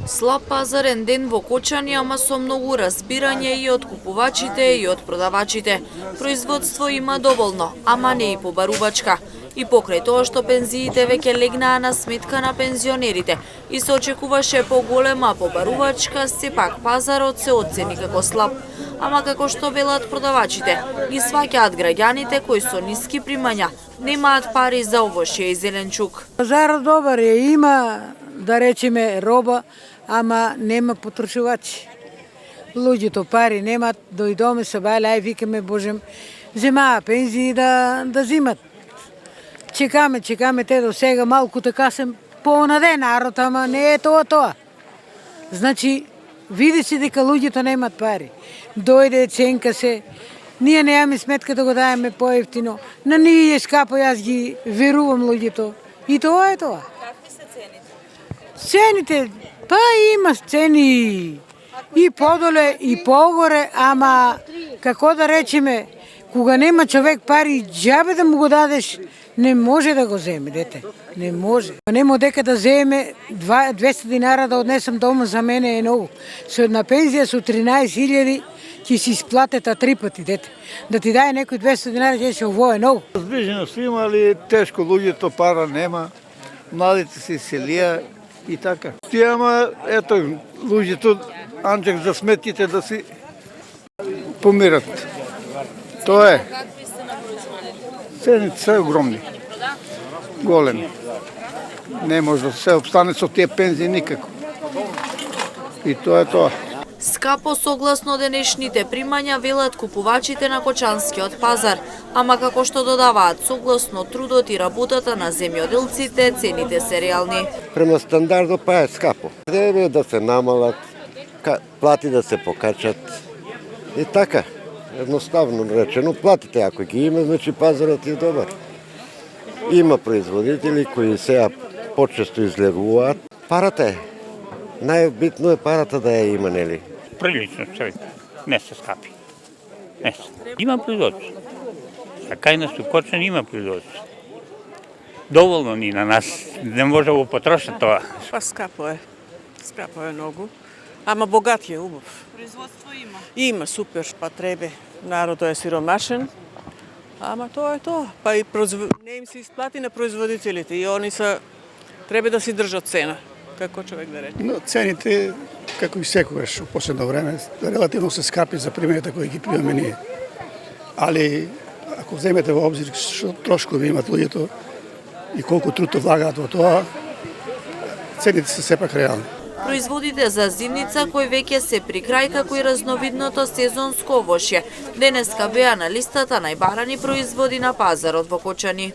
Слаб пазарен ден во Кочани, ама со многу разбирање и од купувачите и од продавачите. Производство има доволно, ама не и побарувачка. И покрај тоа што пензиите веќе легнаа на сметка на пензионерите и се очекуваше поголема побарувачка, сепак пазарот се оцени како слаб. Ама како што велат продавачите, ги сваќаат граѓаните кои со ниски примања немаат пари за овошје и зеленчук. Пазарот добар е, има да речеме роба, ама нема потрошувачи. Луѓето пари немат, дојдоме се бајле, ај викаме Божем, земаа пензии да зимат. Чекаме те до сега, малку така се понаде народ, ама не е тоа. Значи, види се дека луѓето немат пари. Дојде, ценка се, ние немаме сметка да го даеме поевтино. На ние е скапо, јас ги верувам луѓето. И тоа е тоа. Какви се цените? Цените, па има цени и подоле и погоре, ама како да речеме, кога нема човек пари, џабе да му го дадеш, не може да го земе, дете. Не може. Нема дека да земе 200 динара да однесам дома, за мене е многу. Со една пензија со 13.000 ќе си исплатета 3 пати, дете. Да ти даде некој 200 динара, ќе се ово е многу. Збиженост има, али тешко, луѓето пара нема, младите се селија и така. Тие, ама, ето, луѓето, анџак за сметките да си помират. Тоа е. Какви се на производите? Цените се огромни, големи. Не може да се обстане со тие пензии никако. И тоа е тоа. Скапо согласно денешните примања, велат купувачите на Кочанскиот пазар, ама како што додаваат, согласно трудот и работата на земјоделците, цените се реални. Према стандардот па е скапо. Треба да се намалат, плати да се покачат и така. Едноставно речено, платите ако ги има, значи пазарот е добар. Има производители кои сега почесто излегуваат. Парата е. Најбитно е парата да ја има, нели? Прилично човек. Не се скапи. Не се. Има производство. Така и на Кочани има производство. Доволно ни на нас. Не може да го потроши тоа. Па скапо е. Скапо е многу. Ама богат е, убав. Производство има. Има, супер, па требе. Народот е сиромашен. Ама тоа е тоа. Па и не им се исплати на производителите и они треба да си држат цена. Како човек да рече. Но цените, како и секогаш, во последно време, релативно се скапи за примерите кои ги пиваме ние. Али, ако вземете во обзир што трошкови имат луѓето и колку труд влагаат во тоа, цените се сепак реални. Производите за зимница кои веќе се при крај, како и разновидното сезонско овошје, денеска беа на листата најбарани производи на пазарот во Кочани.